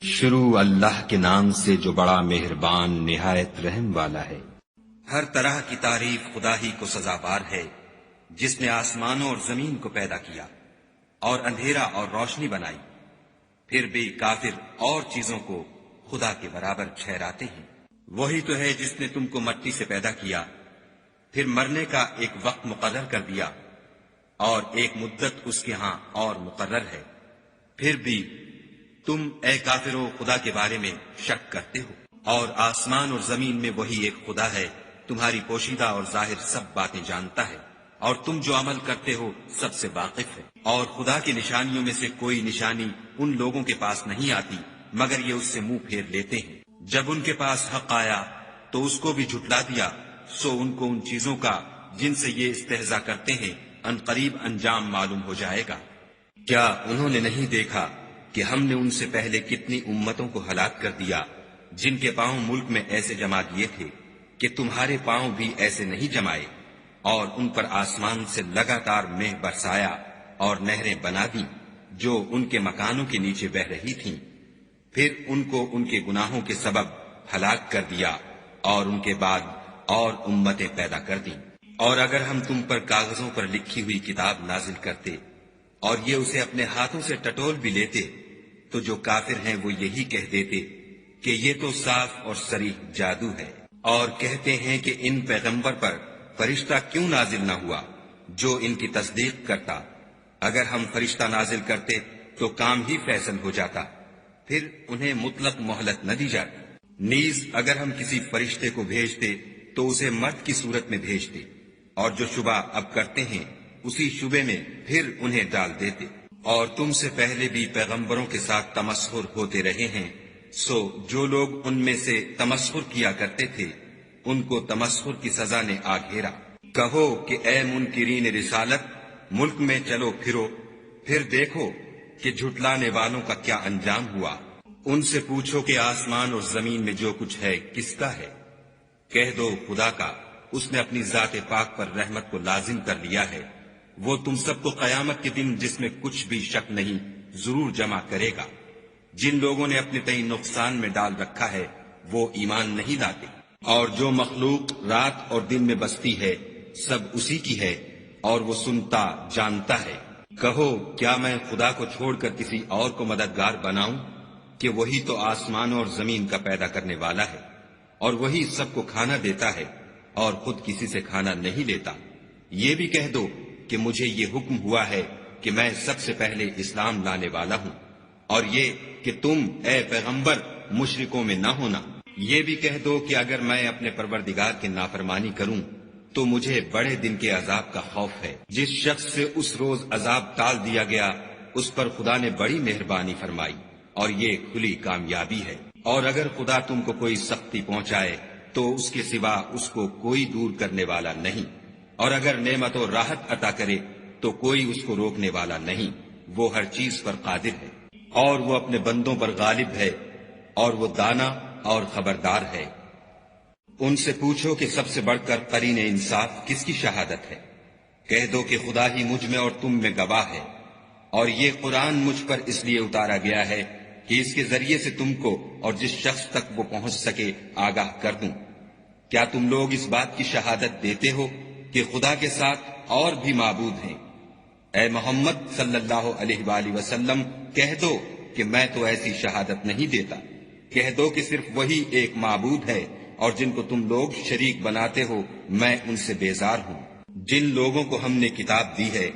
شروع اللہ کے نام سے جو بڑا مہربان نہایت رحم والا ہے۔ ہر طرح کی تعریف خدا ہی کو سزاوار ہے، جس نے آسمانوں اور زمین کو پیدا کیا اور اندھیرا اور روشنی بنائی، پھر بھی کافر اور چیزوں کو خدا کے برابر ٹھہراتے ہیں۔ وہی تو ہے جس نے تم کو مٹی سے پیدا کیا، پھر مرنے کا ایک وقت مقرر کر دیا اور ایک مدت اس کے ہاں اور مقرر ہے، پھر بھی تم اے کافرو خدا کے بارے میں شک کرتے ہو۔ اور آسمان اور زمین میں وہی ایک خدا ہے، تمہاری پوشیدہ اور ظاہر سب باتیں جانتا ہے، اور تم جو عمل کرتے ہو سب سے واقف ہے۔ اور خدا کی نشانیوں میں سے کوئی نشانی ان لوگوں کے پاس نہیں آتی مگر یہ اس سے منہ پھیر لیتے ہیں۔ جب ان کے پاس حق آیا تو اس کو بھی جھٹلا دیا، سو ان کو ان چیزوں کا جن سے یہ استہزاء کرتے ہیں عنقریب انجام معلوم ہو جائے گا۔ کیا انہوں نے نہیں دیکھا کہ ہم نے ان سے پہلے کتنی امتوں کو ہلاک کر دیا جن کے پاؤں ملک میں ایسے جما دیے تھے کہ تمہارے پاؤں بھی ایسے نہیں جمائے، اور ان پر آسمان سے لگاتار مہ برسایا اور نہریں بنا دی جو ان کے مکانوں کے نیچے بہ رہی تھیں، پھر ان کو ان کے گناہوں کے سبب ہلاک کر دیا اور ان کے بعد اور امتیں پیدا کر دیں۔ اور اگر ہم تم پر کاغذوں پر لکھی ہوئی کتاب نازل کرتے اور یہ اسے اپنے ہاتھوں سے ٹٹول بھی لیتے تو جو کافر ہیں وہ یہی کہہ دیتے کہ یہ تو صاف اور صریح جادو ہے، اور کہتے ہیں کہ ان پیغمبر پر فرشتہ کیوں نازل نہ ہوا جو ان کی تصدیق کرتا۔ اگر ہم فرشتہ نازل کرتے تو کام ہی فیصل ہو جاتا، پھر انہیں مطلق مہلت نہ دی جاتی۔ نیز اگر ہم کسی فرشتے کو بھیجتے تو اسے مرد کی صورت میں بھیجتے، اور جو شبہ اب کرتے ہیں اسی شبے میں پھر انہیں ڈال دیتے۔ اور تم سے پہلے بھی پیغمبروں کے ساتھ تمسخر ہوتے رہے ہیں، سو جو لوگ ان میں سے تمسخر کیا کرتے تھے ان کو تمسخر کی سزا نے آ گھیرا۔ کہو کہ اے منکرین رسالت، ملک میں چلو پھرو، پھر دیکھو کہ جھٹلانے والوں کا کیا انجام ہوا۔ ان سے پوچھو کہ آسمان اور زمین میں جو کچھ ہے کس کا ہے؟ کہہ دو خدا کا، اس نے اپنی ذات پاک پر رحمت کو لازم کر لیا ہے، وہ تم سب کو قیامت کے دن جس میں کچھ بھی شک نہیں ضرور جمع کرے گا۔ جن لوگوں نے اپنے تئیں نقصان میں ڈال رکھا ہے وہ ایمان نہیں لاتے، اور جو مخلوق رات اور دن میں بستی ہے سب اسی کی ہے، اور وہ سنتا جانتا ہے۔ کہو کیا میں خدا کو چھوڑ کر کسی اور کو مددگار بناؤں کہ وہی تو آسمانوں اور زمین کا پیدا کرنے والا ہے، اور وہی سب کو کھانا دیتا ہے اور خود کسی سے کھانا نہیں لیتا۔ یہ بھی کہہ دو کہ مجھے یہ حکم ہوا ہے کہ میں سب سے پہلے اسلام لانے والا ہوں، اور یہ کہ تم اے پیغمبر مشرکوں میں نہ ہونا۔ یہ بھی کہہ دو کہ اگر میں اپنے پروردگار کی نافرمانی کروں تو مجھے بڑے دن کے عذاب کا خوف ہے۔ جس شخص سے اس روز عذاب ٹال دیا گیا اس پر خدا نے بڑی مہربانی فرمائی، اور یہ کھلی کامیابی ہے۔ اور اگر خدا تم کو کوئی سختی پہنچائے تو اس کے سوا اس کو کوئی دور کرنے والا نہیں، اور اگر نعمت و راحت عطا کرے تو کوئی اس کو روکنے والا نہیں، وہ ہر چیز پر قادر ہے، اور وہ اپنے بندوں پر غالب ہے، اور وہ دانا اور خبردار ہے۔ ان سے پوچھو کہ سب سے بڑھ کر قرین انصاف کس کی شہادت ہے؟ کہہ دو کہ خدا ہی مجھ میں اور تم میں گواہ ہے، اور یہ قرآن مجھ پر اس لیے اتارا گیا ہے کہ اس کے ذریعے سے تم کو اور جس شخص تک وہ پہنچ سکے آگاہ کر دوں۔ کیا تم لوگ اس بات کی شہادت دیتے ہو کہ خدا کے ساتھ اور بھی معبود ہیں؟ اے محمد صلی اللہ علیہ وآلہ وسلم کہہ دو کہ میں تو ایسی شہادت نہیں دیتا۔ کہہ دو کہ صرف وہی ایک معبود ہے، اور جن کو تم لوگ شریک بناتے ہو میں ان سے بیزار ہوں۔ جن لوگوں کو ہم نے کتاب دی ہے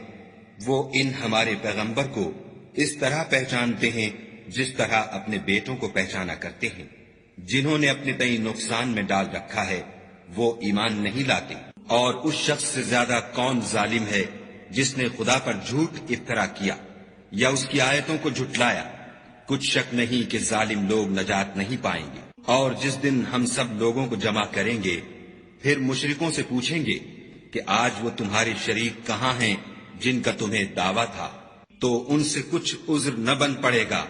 وہ ان ہمارے پیغمبر کو اس طرح پہچانتے ہیں جس طرح اپنے بیٹوں کو پہچانا کرتے ہیں۔ جنہوں نے اپنے تئیں نقصان میں ڈال رکھا ہے وہ ایمان نہیں لاتے۔ اور اس شخص سے زیادہ کون ظالم ہے جس نے خدا پر جھوٹ افطرا کیا یا اس کی آیتوں کو جھٹلایا؟ کچھ شک نہیں کہ ظالم لوگ نجات نہیں پائیں گے۔ اور جس دن ہم سب لوگوں کو جمع کریں گے پھر مشرکوں سے پوچھیں گے کہ آج وہ تمہارے شریک کہاں ہیں جن کا تمہیں دعویٰ تھا؟ تو ان سے کچھ عذر نہ بن پڑے گا،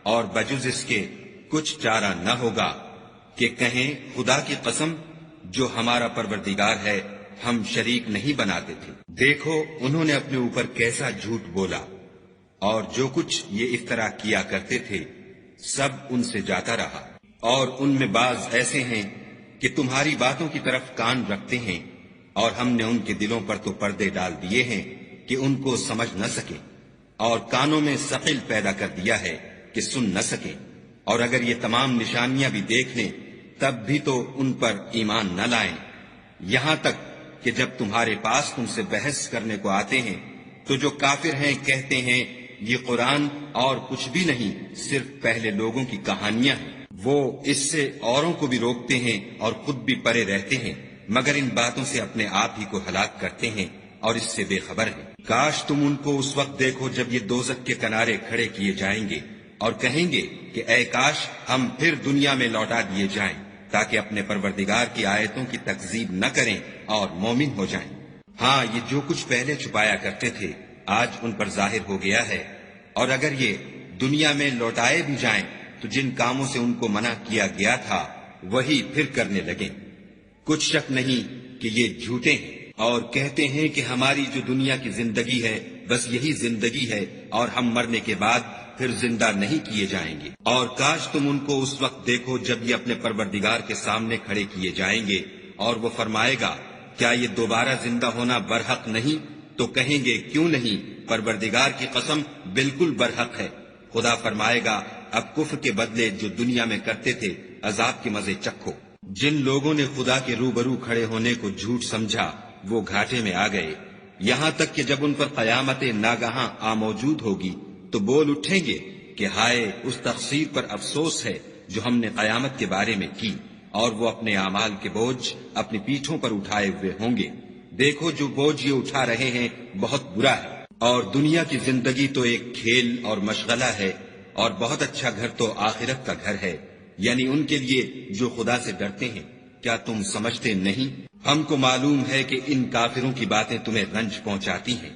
اور بجز اس کے کچھ چارہ نہ ہوگا کہ کہیں خدا کی قسم جو ہمارا پروردگار ہے ہم شریک نہیں بناتے تھے۔ دیکھو انہوں نے اپنے اوپر کیسا جھوٹ بولا، اور جو کچھ یہ افطرا کیا کرتے تھے سب ان سے جاتا رہا، اور ان میں بعض ایسے ہیں کہ تمہاری باتوں کی طرف کان رکھتے ہیں، اور ہم نے ان کے دلوں پر تو پردے ڈال دیے ہیں کہ ان کو سمجھ نہ سکیں، اور کانوں میں ثقل پیدا کر دیا ہے کہ سن نہ سکیں، اور اگر یہ تمام نشانیاں بھی دیکھ لیں تب بھی تو ان پر ایمان نہ لائیں، یہاں تک کہ جب تمہارے پاس تم سے بحث کرنے کو آتے ہیں تو جو کافر ہیں کہتے ہیں یہ قرآن اور کچھ بھی نہیں، صرف پہلے لوگوں کی کہانیاں ہیں۔ وہ اس سے اوروں کو بھی روکتے ہیں اور خود بھی پرے رہتے ہیں، مگر ان باتوں سے اپنے آپ ہی کو ہلاک کرتے ہیں اور اس سے بے خبر ہیں۔ کاش تم ان کو اس وقت دیکھو جب یہ دوزخ کے کنارے کھڑے کیے جائیں گے اور کہیں گے کہ اے کاش ہم پھر دنیا میں لوٹا دیے جائیں تاکہ اپنے پروردگار کی آیتوں کی تکذیب نہ کریں اور مومن ہو جائیں۔ ہاں، یہ جو کچھ پہلے چھپایا کرتے تھے آج ان پر ظاہر ہو گیا ہے، اور اگر یہ دنیا میں لوٹائے بھی جائیں تو جن کاموں سے ان کو منع کیا گیا تھا وہی پھر کرنے لگیں۔ کچھ شک نہیں کہ یہ جھوٹے ہیں اور کہتے ہیں کہ ہماری جو دنیا کی زندگی ہے بس یہی زندگی ہے اور ہم مرنے کے بعد پھر زندہ نہیں کیے جائیں گے۔ اور کاش تم ان کو اس وقت دیکھو جب یہ اپنے پروردگار کے سامنے کھڑے کیے جائیں گے اور وہ فرمائے گا کیا یہ دوبارہ زندہ ہونا برحق نہیں؟ تو کہیں گے کیوں نہیں، پروردگار کی قسم بالکل برحق ہے۔ خدا فرمائے گا اب کفر کے بدلے جو دنیا میں کرتے تھے عذاب کے مزے چکھو۔ جن لوگوں نے خدا کے روبرو کھڑے ہونے کو جھوٹ سمجھا وہ گھاٹے میں آ گئے، یہاں تک کہ جب ان پر قیامت ناگہاں آ موجود ہوگی تو بول اٹھیں گے کہ ہائے اس تقصیر پر افسوس ہے جو ہم نے قیامت کے بارے میں کی، اور وہ اپنے اعمال کے بوجھ اپنی پیٹھوں پر اٹھائے ہوئے ہوں گے۔ دیکھو جو بوجھ یہ اٹھا رہے ہیں بہت برا ہے، اور دنیا کی زندگی تو ایک کھیل اور مشغلہ ہے، اور بہت اچھا گھر تو آخرت کا گھر ہے، یعنی ان کے لیے جو خدا سے ڈرتے ہیں۔ کیا تم سمجھتے نہیں؟ ہم کو معلوم ہے کہ ان کافروں کی باتیں تمہیں رنج پہنچاتی ہیں،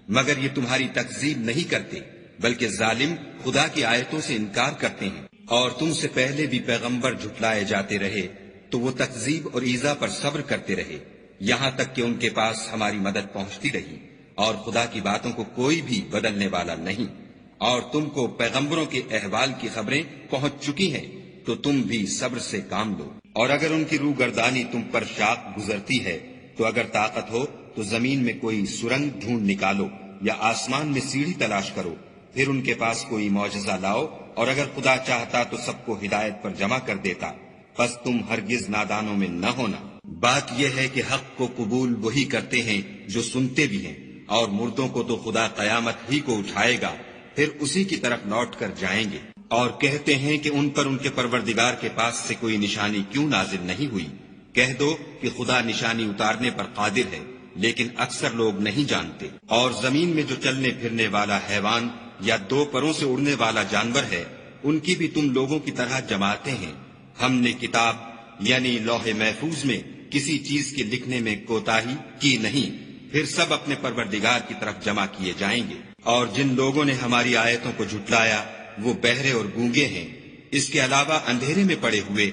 مگر یہ تمہاری تکذیب نہیں کرتے، بلکہ ظالم خدا کی آیتوں سے انکار کرتے ہیں۔ اور تم سے پہلے بھی پیغمبر جھٹلائے جاتے رہے تو وہ تکذیب اور ایذا پر صبر کرتے رہے، یہاں تک کہ ان کے پاس ہماری مدد پہنچتی رہی، اور خدا کی باتوں کو کوئی بھی بدلنے والا نہیں۔ اور تم کو پیغمبروں کے احوال کی خبریں پہنچ چکی ہیں تو تم بھی صبر سے کام لو، اور اگر ان کی روح گردانی تم پر شاق گزرتی ہے تو اگر طاقت ہو تو زمین میں کوئی سرنگ ڈھونڈ نکالو یا آسمان میں سیڑھی تلاش کرو، پھر ان کے پاس کوئی معجزہ لاؤ، اور اگر خدا چاہتا تو سب کو ہدایت پر جمع کر دیتا، پس تم ہرگز نادانوں میں نہ ہونا۔ بات یہ ہے کہ حق کو قبول وہی کرتے ہیں جو سنتے بھی ہیں، اور مردوں کو تو خدا قیامت ہی کو اٹھائے گا، پھر اسی کی طرف لوٹ کر جائیں گے۔ اور کہتے ہیں کہ ان پر ان کے پروردگار کے پاس سے کوئی نشانی کیوں نازل نہیں ہوئی؟ کہہ دو کہ خدا نشانی اتارنے پر قادر ہے، لیکن اکثر لوگ نہیں جانتے۔ اور زمین میں جو چلنے پھرنے والا حیوان یا دو پروں سے اڑنے والا جانور ہے ان کی بھی تم لوگوں کی طرح جماعتیں ہیں۔ ہم نے کتاب یعنی لوح محفوظ میں کسی چیز کے لکھنے میں کوتاہی کی نہیں، پھر سب اپنے پروردگار کی طرف جمع کیے جائیں گے۔ اور جن لوگوں نے ہماری آیتوں کو جھٹلایا وہ بہرے اور گونگے ہیں، اس کے علاوہ اندھیرے میں پڑے ہوئے،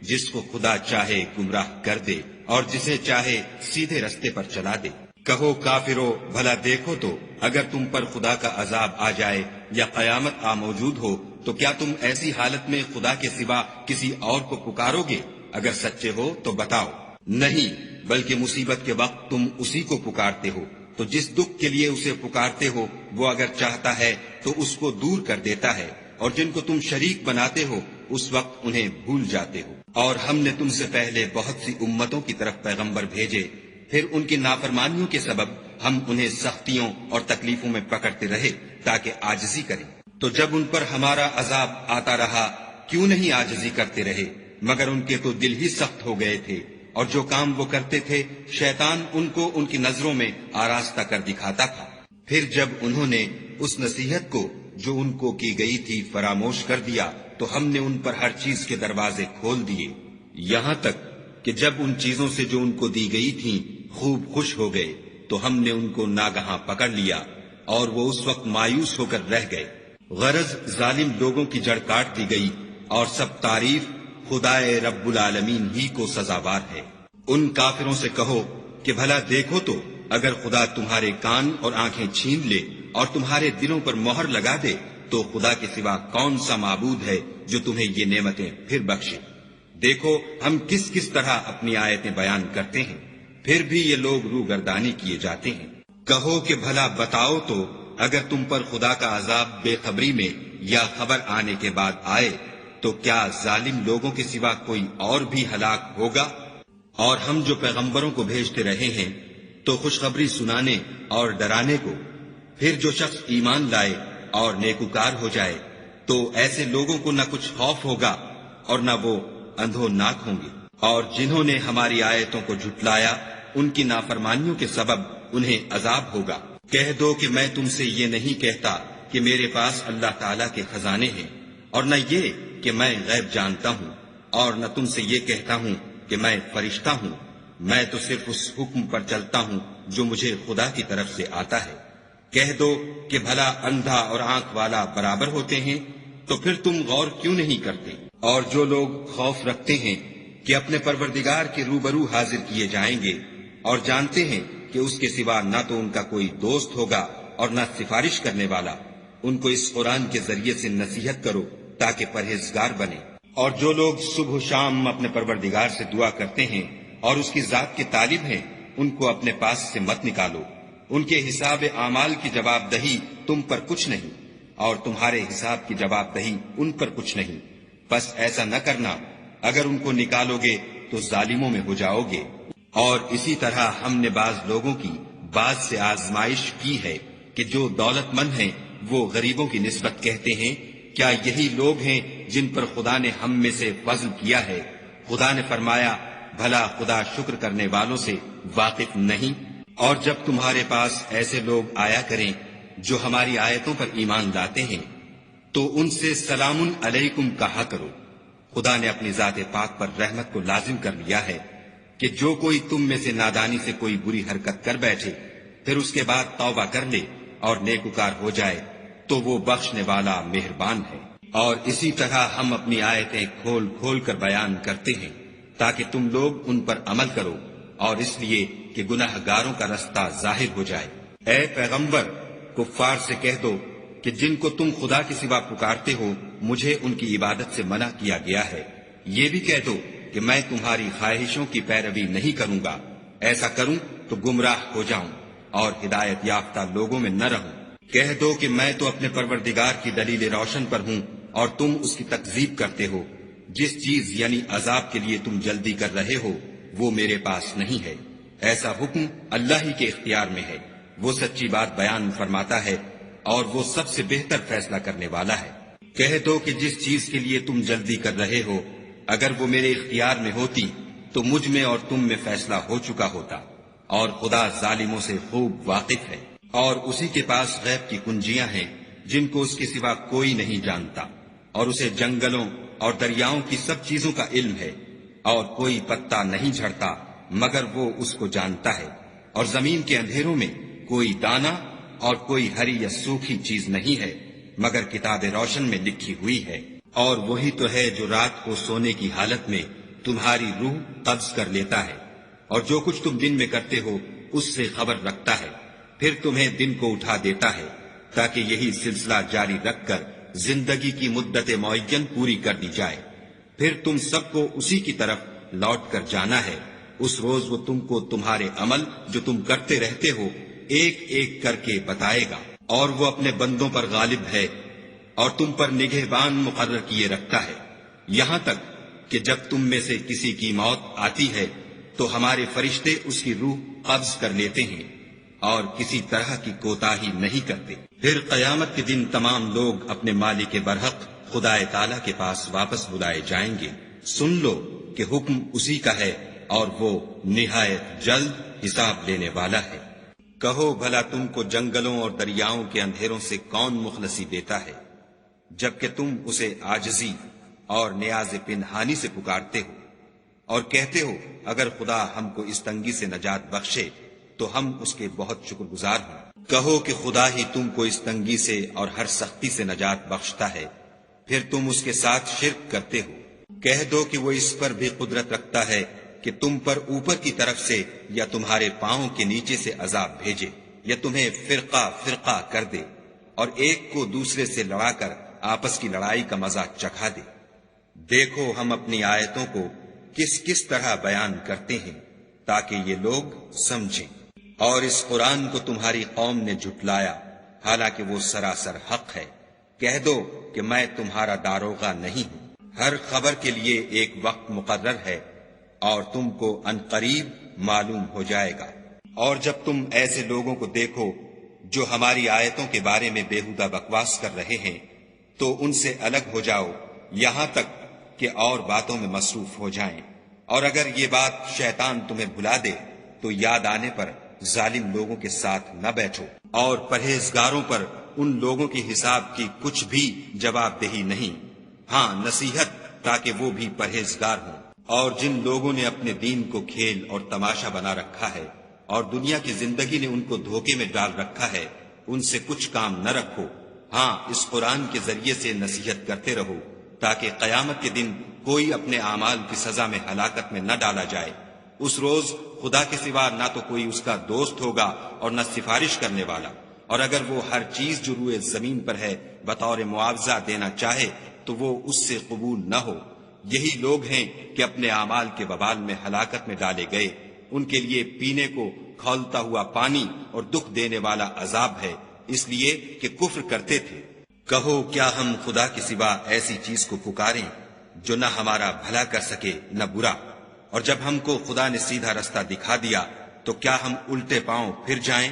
جس کو خدا چاہے گمراہ کر دے اور جسے چاہے سیدھے رستے پر چلا دے۔ کہو کافرو بھلا دیکھو تو اگر تم پر خدا کا عذاب آ جائے یا قیامت آ موجود ہو تو کیا تم ایسی حالت میں خدا کے سوا کسی اور کو پکارو گے؟ اگر سچے ہو تو بتاؤ۔ نہیں، بلکہ مصیبت کے وقت تم اسی کو پکارتے ہو، تو جس دکھ کے لیے اسے پکارتے ہو وہ اگر چاہتا ہے تو اس کو دور کر دیتا ہے، اور جن کو تم شریک بناتے ہو اس وقت انہیں بھول جاتے ہو۔ اور ہم نے تم سے پہلے بہت سی امتوں کی طرف پیغمبر بھیجے، پھر ان کی نافرمانیوں کے سبب ہم انہیں سختیوں اور تکلیفوں میں پکڑتے رہے تاکہ عاجزی کریں۔ تو جب ان پر ہمارا عذاب آتا رہا کیوں نہیں عاجزی کرتے رہے، مگر ان کے تو دل ہی سخت ہو گئے تھے، اور جو کام وہ کرتے تھے شیطان ان کو ان کی نظروں میں آراستہ کر دکھاتا تھا۔ پھر جب انہوں نے اس نصیحت کو جو ان کو کی گئی تھی فراموش کر دیا تو ہم نے ان پر ہر چیز کے دروازے کھول دیے، یہاں تک کہ جب ان چیزوں سے جو ان کو دی گئی تھیں خوب خوش ہو گئے تو ہم نے ان کو ناگہاں پکڑ لیا، اور وہ اس وقت مایوس ہو کر رہ گئے۔ غرض ظالم لوگوں کی جڑ کاٹ دی گئی، اور سب تعریف خدائے رب العالمین ہی کو سزاوار ہے۔ ان کافروں سے کہو کہ بھلا دیکھو تو اگر خدا تمہارے کان اور آنکھیں چھین لے اور تمہارے دلوں پر مہر لگا دے تو خدا کے سوا کون سا معبود ہے جو تمہیں یہ نعمتیں پھر بخشے؟ دیکھو ہم کس کس طرح اپنی آیتیں بیان کرتے ہیں، پھر بھی یہ لوگ روگردانی کیے جاتے ہیں۔ کہو کہ بھلا بتاؤ تو اگر تم پر خدا کا عذاب بے خبری میں یا خبر آنے کے بعد آئے تو کیا ظالم لوگوں کے سوا کوئی اور بھی ہلاک ہوگا؟ اور ہم جو پیغمبروں کو بھیجتے رہے ہیں تو خوشخبری سنانے اور ڈرانے کو، پھر جو شخص ایمان لائے اور نیکوکار ہو جائے تو ایسے لوگوں کو نہ کچھ خوف ہوگا اور نہ وہ اندھوناک ہوں گے۔ اور جنہوں نے ہماری آیتوں کو جھٹلایا ان کی نافرمانیوں کے سبب انہیں عذاب ہوگا۔ کہہ دو کہ میں تم سے یہ نہیں کہتا کہ میرے پاس اللہ تعالیٰ کے خزانے ہیں، اور نہ یہ کہ میں غیب جانتا ہوں، اور نہ تم سے یہ کہتا ہوں کہ میں فرشتہ ہوں۔ میں تو صرف اس حکم پر چلتا ہوں جو مجھے خدا کی طرف سے آتا ہے۔ کہہ دو کہ بھلا اندھا اور آنکھ والا برابر ہوتے ہیں؟ تو پھر تم غور کیوں نہیں کرتے؟ اور جو لوگ خوف رکھتے ہیں کہ اپنے پروردگار کے روبرو حاضر کیے جائیں گے اور جانتے ہیں کہ اس کے سوا نہ تو ان کا کوئی دوست ہوگا اور نہ سفارش کرنے والا، ان کو اس قرآن کے ذریعے سے نصیحت کرو تاکہ پرہیزگار بنے۔ اور جو لوگ صبح و شام اپنے پروردگار سے دعا کرتے ہیں اور اس کی ذات کے طالب ہیں، ان کو اپنے پاس سے مت نکالو۔ ان کے حساب اعمال کی جواب دہی تم پر کچھ نہیں، اور تمہارے حساب کی جواب دہی ان پر کچھ نہیں۔ بس ایسا نہ کرنا، اگر ان کو نکالو گے تو ظالموں میں ہو جاؤ گے۔ اور اسی طرح ہم نے بعض لوگوں کی بعض سے آزمائش کی ہے کہ جو دولت مند ہیں وہ غریبوں کی نسبت کہتے ہیں کیا یہی لوگ ہیں جن پر خدا نے ہم میں سے فضل کیا ہے؟ خدا نے فرمایا بھلا خدا شکر کرنے والوں سے واقف نہیں؟ اور جب تمہارے پاس ایسے لوگ آیا کریں جو ہماری آیتوں پر ایمان لاتے ہیں تو ان سے سلام علیکم کہا کرو۔ خدا نے اپنی ذات پاک پر رحمت کو لازم کر لیا ہے کہ جو کوئی تم میں سے نادانی سے کوئی بری حرکت کر بیٹھے پھر اس کے بعد توبہ کر لے اور نیکوکار ہو جائے تو وہ بخشنے والا مہربان ہے۔ اور اسی طرح ہم اپنی آیتیں کھول کھول کر بیان کرتے ہیں تاکہ تم لوگ ان پر عمل کرو، اور اس لیے کہ گناہ گاروں کا رستہ ظاہر ہو جائے۔ اے پیغمبر، کفار سے کہہ دو کہ جن کو تم خدا کے سوا پکارتے ہو مجھے ان کی عبادت سے منع کیا گیا ہے۔ یہ بھی کہہ دو کہ میں تمہاری خواہشوں کی پیروی نہیں کروں گا، ایسا کروں تو گمراہ ہو جاؤں اور ہدایت یافتہ لوگوں میں نہ رہوں۔ کہہ دو کہ میں تو اپنے پروردگار کی دلیل روشن پر ہوں اور تم اس کی تکذیب کرتے ہو۔ جس چیز یعنی عذاب کے لیے تم جلدی کر رہے ہو وہ میرے پاس نہیں ہے، ایسا حکم اللہ ہی کے اختیار میں ہے۔ وہ سچی بات بیان فرماتا ہے اور وہ سب سے بہتر فیصلہ کرنے والا ہے۔ کہہ دو کہ جس چیز کے لیے تم جلدی کر رہے ہو اگر وہ میرے اختیار میں ہوتی تو مجھ میں اور تم میں فیصلہ ہو چکا ہوتا، اور خدا ظالموں سے خوب واقف ہے۔ اور اسی کے پاس غیب کی کنجیاں ہیں جن کو اس کے سوا کوئی نہیں جانتا، اور اسے جنگلوں اور دریاؤں کی سب چیزوں کا علم ہے، اور کوئی پتا نہیں جھڑتا مگر وہ اس کو جانتا ہے، اور زمین کے اندھیروں میں کوئی دانہ اور کوئی ہری یا سوکھی چیز نہیں ہے مگر کتاب روشن میں لکھی ہوئی ہے۔ اور وہی تو ہے جو رات کو سونے کی حالت میں تمہاری روح قبض کر لیتا ہے، اور جو کچھ تم دن میں کرتے ہو اس سے خبر رکھتا ہے، پھر تمہیں دن کو اٹھا دیتا ہے تاکہ یہی سلسلہ جاری رکھ کر زندگی کی مدت معین پوری کر دی جائے۔ پھر تم سب کو اسی کی طرف لوٹ کر جانا ہے۔ اس روز وہ تم کو تمہارے عمل جو تم کرتے رہتے ہو ایک ایک کر کے بتائے گا، اور وہ اپنے بندوں پر غالب ہے اور تم پر نگہبان مقرر کیے رکھتا ہے، یہاں تک کہ جب تم میں سے کسی کی موت آتی ہے تو ہمارے فرشتے اس کی روح قبض کر لیتے ہیں اور کسی طرح کی کوتاہی نہیں کرتے۔ پھر قیامت کے دن تمام لوگ اپنے مالک برحق خدا تعالی کے پاس واپس بلائے جائیں گے۔ سن لو کہ حکم اسی کا ہے اور وہ نہایت جلد حساب لینے والا ہے۔ کہو بھلا تم کو جنگلوں اور دریاؤں کے اندھیروں سے کون مخلصی دیتا ہے جبکہ تم اسے عاجزی اور نیاز پنہانی سے پکارتے ہو اور کہتے ہو اگر خدا ہم کو اس تنگی سے نجات بخشے تو ہم اس کے بہت شکر گزار ہوں۔ کہو کہ خدا ہی تم کو اس تنگی سے اور ہر سختی سے نجات بخشتا ہے، پھر تم اس کے ساتھ شرک کرتے ہو۔ کہہ دو کہ وہ اس پر بھی قدرت رکھتا ہے کہ تم پر اوپر کی طرف سے یا تمہارے پاؤں کے نیچے سے عذاب بھیجے یا تمہیں فرقہ فرقہ کر دے، اور ایک کو دوسرے سے لڑا کر آپس کی لڑائی کا مزہ چکھا دے۔ دیکھو ہم اپنی آیتوں کو کس کس طرح بیان کرتے ہیں تاکہ یہ لوگ سمجھیں۔ اور اس قرآن کو تمہاری قوم نے جھٹلایا حالانکہ وہ سراسر حق ہے۔ کہہ دو کہ میں تمہارا داروغہ نہیں ہوں، ہر خبر کے لیے ایک وقت مقرر ہے اور تم کو عنقریب معلوم ہو جائے گا۔ اور جب تم ایسے لوگوں کو دیکھو جو ہماری آیتوں کے بارے میں بےہودہ بکواس کر رہے ہیں تو ان سے الگ ہو جاؤ یہاں تک کہ اور باتوں میں مصروف ہو جائیں، اور اگر یہ بات شیطان تمہیں بھلا دے تو یاد آنے پر ظالم لوگوں کے ساتھ نہ بیٹھو، اور پرہیزگاروں پر ان لوگوں کے حساب کی کچھ بھی جواب دہی نہیں، ہاں نصیحت تاکہ وہ بھی پرہیزگار ہوں۔ اور جن لوگوں نے اپنے دین کو کھیل اور تماشا بنا رکھا ہے اور دنیا کی زندگی نے ان کو دھوکے میں ڈال رکھا ہے، ان سے کچھ کام نہ رکھو، ہاں اس قرآن کے ذریعے سے نصیحت کرتے رہو تاکہ قیامت کے دن کوئی اپنے اعمال کی سزا میں ہلاکت میں نہ ڈالا جائے۔ اس روز خدا کے سوا نہ تو کوئی اس کا دوست ہوگا اور نہ سفارش کرنے والا، اور اگر وہ ہر چیز جو روئے زمین پر ہے بطور معاوضہ دینا چاہے تو وہ اس سے قبول نہ ہو۔ یہی لوگ ہیں کہ اپنے اعمال کے وبال میں ہلاکت میں ڈالے گئے، ان کے لیے پینے کو کھولتا ہوا پانی اور دکھ دینے والا عذاب ہے، اس لیے کہ کفر کرتے تھے۔ کہو کیا ہم خدا کے سوا ایسی چیز کو پکاریں جو نہ ہمارا بھلا کر سکے نہ برا؟ اور جب ہم کو خدا نے سیدھا رستہ دکھا دیا تو کیا ہم الٹے پاؤں پھر جائیں؟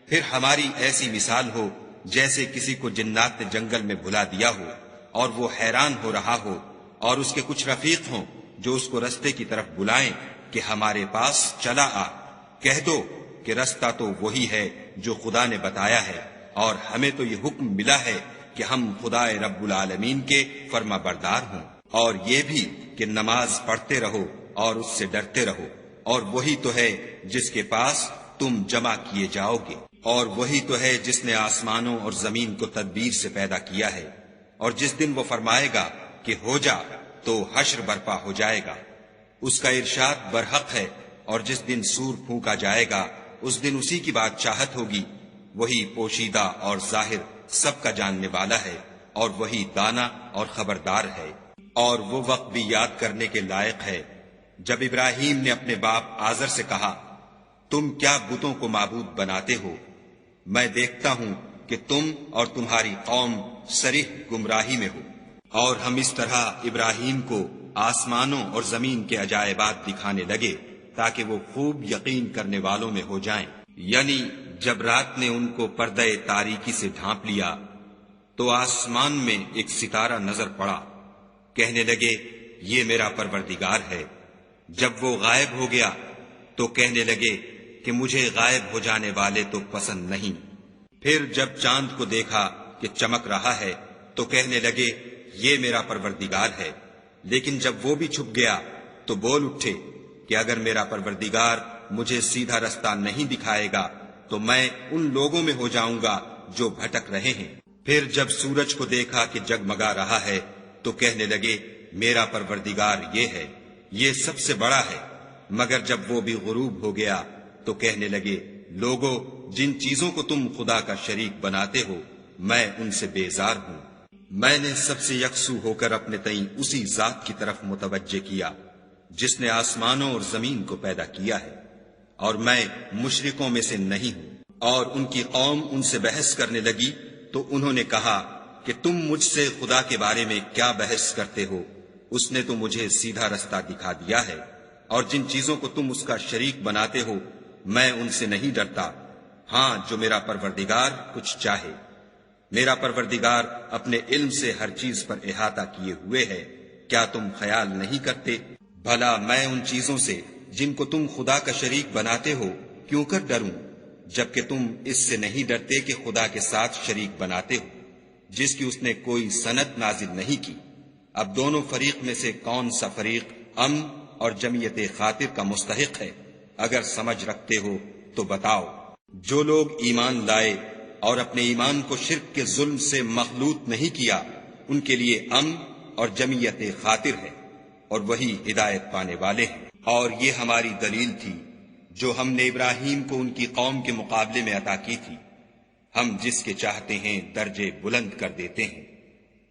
پھر ہماری ایسی مثال ہو جیسے کسی کو جنات نے جنگل میں بھلا دیا ہو اور وہ حیران ہو رہا ہو، اور اس کے کچھ رفیق ہوں جو اس کو رستے کی طرف بلائیں کہ ہمارے پاس چلا آ۔ کہہ دو کہ رستہ تو وہی ہے جو خدا نے بتایا ہے، اور ہمیں تو یہ حکم ملا ہے کہ ہم خدا رب العالمین کے فرما بردار ہوں، اور یہ بھی کہ نماز پڑھتے رہو اور اس سے ڈرتے رہو، اور وہی تو ہے جس کے پاس تم جمع کیے جاؤ گے، اور وہی تو ہے جس نے آسمانوں اور زمین کو تدبیر سے پیدا کیا ہے، اور جس دن وہ فرمائے گا کہ ہو جا تو حشر برپا ہو جائے گا، اس کا ارشاد برحق ہے، اور جس دن سور پھونکا جائے گا اس دن اسی کی بادشاہت ہوگی، وہی پوشیدہ اور ظاہر سب کا جاننے والا ہے، اور وہی دانا اور خبردار ہے۔ اور وہ وقت بھی یاد کرنے کے لائق ہے جب ابراہیم نے اپنے باپ آزر سے کہا، تم کیا بتوں کو معبود بناتے ہو؟ میں دیکھتا ہوں کہ تم اور تمہاری قوم صریح گمراہی میں ہو۔ اور ہم اس طرح ابراہیم کو آسمانوں اور زمین کے عجائبات دکھانے لگے تاکہ وہ خوب یقین کرنے والوں میں ہو جائیں۔ یعنی جب رات نے ان کو پردہ تاریکی سے ڈھانپ لیا تو آسمان میں ایک ستارہ نظر پڑا، کہنے لگے یہ میرا پروردگار ہے۔ جب وہ غائب ہو گیا تو کہنے لگے کہ مجھے غائب ہو جانے والے تو پسند نہیں۔ پھر جب چاند کو دیکھا کہ چمک رہا ہے تو کہنے لگے یہ میرا پروردگار ہے، لیکن جب وہ بھی چھپ گیا تو بول اٹھے کہ اگر میرا پروردگار مجھے سیدھا رستہ نہیں دکھائے گا تو میں ان لوگوں میں ہو جاؤں گا جو بھٹک رہے ہیں۔ پھر جب سورج کو دیکھا کہ جگمگا رہا ہے تو کہنے لگے میرا پروردگار یہ ہے، یہ سب سے بڑا ہے۔ مگر جب وہ بھی غروب ہو گیا تو کہنے لگے لوگو جن چیزوں کو تم خدا کا شریک بناتے ہو میں ان سے بیزار ہوں۔ میں نے سب سے یکسو ہو کر اپنے تئیں اسی ذات کی طرف متوجہ کیا جس نے آسمانوں اور زمین کو پیدا کیا ہے، اور میں مشرکوں میں سے نہیں ہوں۔ اور ان کی قوم ان سے بحث کرنے لگی تو انہوں نے کہا کہ تم مجھ سے خدا کے بارے میں کیا بحث کرتے ہو؟ اس نے تو مجھے سیدھا رستہ دکھا دیا ہے، اور جن چیزوں کو تم اس کا شریک بناتے ہو میں ان سے نہیں ڈرتا، ہاں جو میرا پروردگار کچھ چاہے۔ میرا پروردگار اپنے علم سے ہر چیز پر احاطہ کیے ہوئے ہے، کیا تم خیال نہیں کرتے؟ بھلا میں ان چیزوں سے جن کو تم خدا کا شریک بناتے ہو کیوں کر ڈروں، جبکہ تم اس سے نہیں ڈرتے کہ خدا کے ساتھ شریک بناتے ہو جس کی اس نے کوئی سند نازل نہیں کی۔ اب دونوں فریق میں سے کون سا فریق امن اور جمعیت خاطر کا مستحق ہے؟ اگر سمجھ رکھتے ہو تو بتاؤ۔ جو لوگ ایمان لائے اور اپنے ایمان کو شرک کے ظلم سے مخلوط نہیں کیا ان کے لیے امن اور جمعیت خاطر ہے، اور وہی ہدایت پانے والے ہیں۔ اور یہ ہماری دلیل تھی جو ہم نے ابراہیم کو ان کی قوم کے مقابلے میں عطا کی تھی۔ ہم جس کے چاہتے ہیں درجے بلند کر دیتے ہیں۔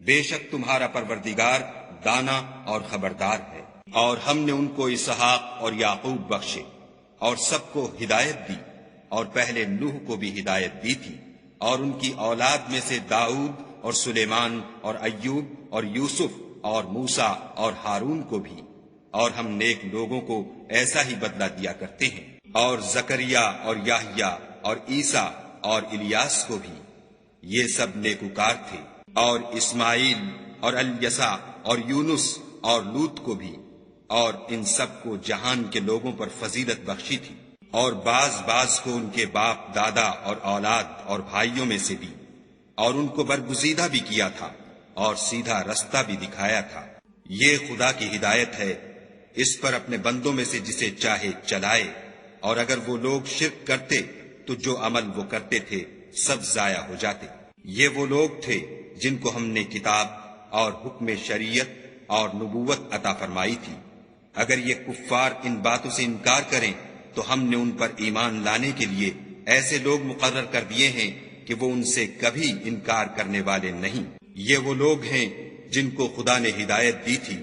بے شک تمہارا پروردگار دانا اور خبردار ہے۔ اور ہم نے ان کو اسحاق اور یعقوب بخشے اور سب کو ہدایت دی، اور پہلے نوح کو بھی ہدایت دی تھی، اور ان کی اولاد میں سے داؤد اور سلیمان اور ایوب اور یوسف اور موسیٰ اور ہارون کو بھی، اور ہم نیک لوگوں کو ایسا ہی بدلہ دیا کرتے ہیں، اور زکریا اور یحییٰ اور عیسیٰ اور الیاس کو بھی، یہ سب نیکوکار تھے، اور اسماعیل اور الیسع اور یونس اور لوط کو بھی، اور ان سب کو جہان کے لوگوں پر فضیلت بخشی تھی، اور بعض کو ان کے باپ دادا اور اولاد اور بھائیوں میں سے بھی، اور ان کو برگزیدہ بھی کیا تھا اور سیدھا رستہ بھی دکھایا تھا۔ یہ خدا کی ہدایت ہے، اس پر اپنے بندوں میں سے جسے چاہے چلائے، اور اگر وہ لوگ شرک کرتے تو جو عمل وہ کرتے تھے سب ضائع ہو جاتے۔ یہ وہ لوگ تھے جن کو ہم نے کتاب اور حکم شریعت اور نبوت عطا فرمائی تھی۔ اگر یہ کفار ان باتوں سے انکار کریں تو ہم نے ان پر ایمان لانے کے لیے ایسے لوگ مقرر کر دیے ہیں کہ وہ ان سے کبھی انکار کرنے والے نہیں۔ یہ وہ لوگ ہیں جن کو خدا نے ہدایت دی تھی،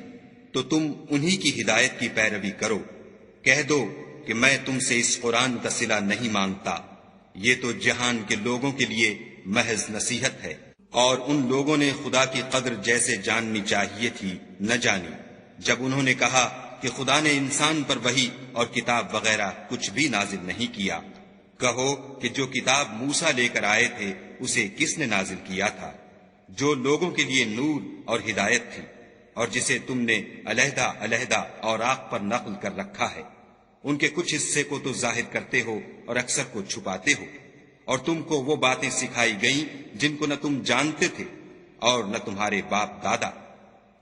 تو تم انہی کی ہدایت کی پیروی کرو۔ کہہ دو کہ میں تم سے اس قرآن کا صلہ نہیں مانگتا، یہ تو جہان کے لوگوں کے لیے محض نصیحت ہے۔ اور ان لوگوں نے خدا کی قدر جیسے جاننی چاہیے تھی نہ جانی، جب انہوں نے کہا کہ خدا نے انسان پر وحی اور کتاب وغیرہ کچھ بھی نازل نہیں کیا۔ کہو کہ جو کتاب موسیٰ لے کر آئے تھے اسے کس نے نازل کیا تھا، جو لوگوں کے لیے نور اور ہدایت تھی، اور جسے تم نے علیحدہ علیحدہ اوراق پر نقل کر رکھا ہے۔ ان کے کچھ حصے کو تو ظاہر کرتے ہو اور اکثر کو چھپاتے ہو، اور تم کو وہ باتیں سکھائی گئیں جن کو نہ تم جانتے تھے اور نہ تمہارے باپ دادا۔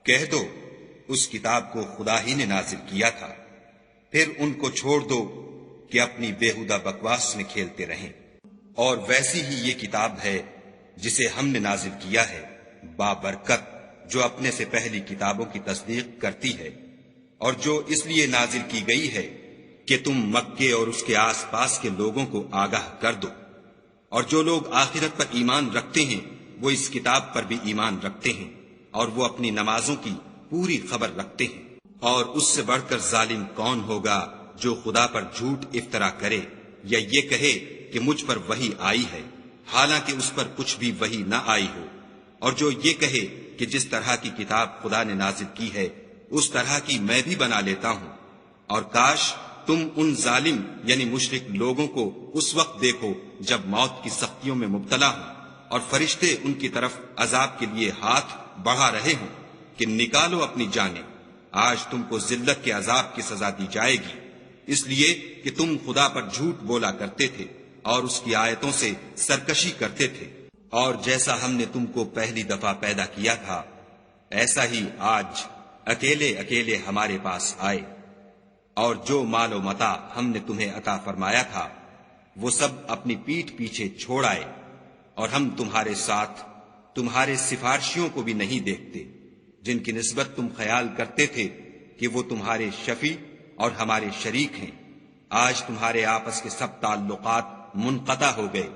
کہہ دو اس کتاب کو خدا ہی نے نازل کیا تھا، پھر ان کو چھوڑ دو کہ اپنی بیہودہ بکواس میں کھیلتے رہیں۔ اور ویسی ہی یہ کتاب ہے جسے ہم نے نازل کیا ہے، بابرکت، جو اپنے سے پہلی کتابوں کی تصدیق کرتی ہے، اور جو اس لیے نازل کی گئی ہے کہ تم مکے اور اس کے آس پاس کے لوگوں کو آگاہ کر دو۔ اور جو لوگ آخرت پر ایمان رکھتے ہیں وہ اس کتاب پر بھی ایمان رکھتے ہیں، اور وہ اپنی نمازوں کی پوری خبر رکھتے ہیں۔ اور اس سے بڑھ کر ظالم کون ہوگا جو خدا پر جھوٹ افطرا کرے یا یہ کہے کہ مجھ پر وحی آئی ہے حالانکہ اس پر کچھ بھی وحی نہ آئی ہو، اور جو یہ کہے کہ جس طرح کی کتاب خدا نے نازل کی ہے اس طرح کی میں بھی بنا لیتا ہوں۔ اور کاش تم ان ظالم یعنی مشرک لوگوں کو اس وقت دیکھو جب موت کی سختیوں میں مبتلا ہوں اور فرشتے ان کی طرف عذاب کے لیے ہاتھ بڑھا رہے ہوں کہ نکالو اپنی جانیں، آج تم کو ذلت کے عذاب کی سزا دی جائے گی، اس لیے کہ تم خدا پر جھوٹ بولا کرتے تھے اور اس کی آیتوں سے سرکشی کرتے تھے۔ اور جیسا ہم نے تم کو پہلی دفعہ پیدا کیا تھا ایسا ہی آج اکیلے اکیلے ہمارے پاس آئے، اور جو مال و متاع ہم نے تمہیں عطا فرمایا تھا وہ سب اپنی پیٹھ پیچھے چھوڑ آئے، اور ہم تمہارے ساتھ تمہارے سفارشیوں کو بھی نہیں دیکھتے جن کی نسبت تم خیال کرتے تھے کہ وہ تمہارے شفیع اور ہمارے شریک ہیں۔ آج تمہارے آپس کے سب تعلقات منقطع ہو گئے،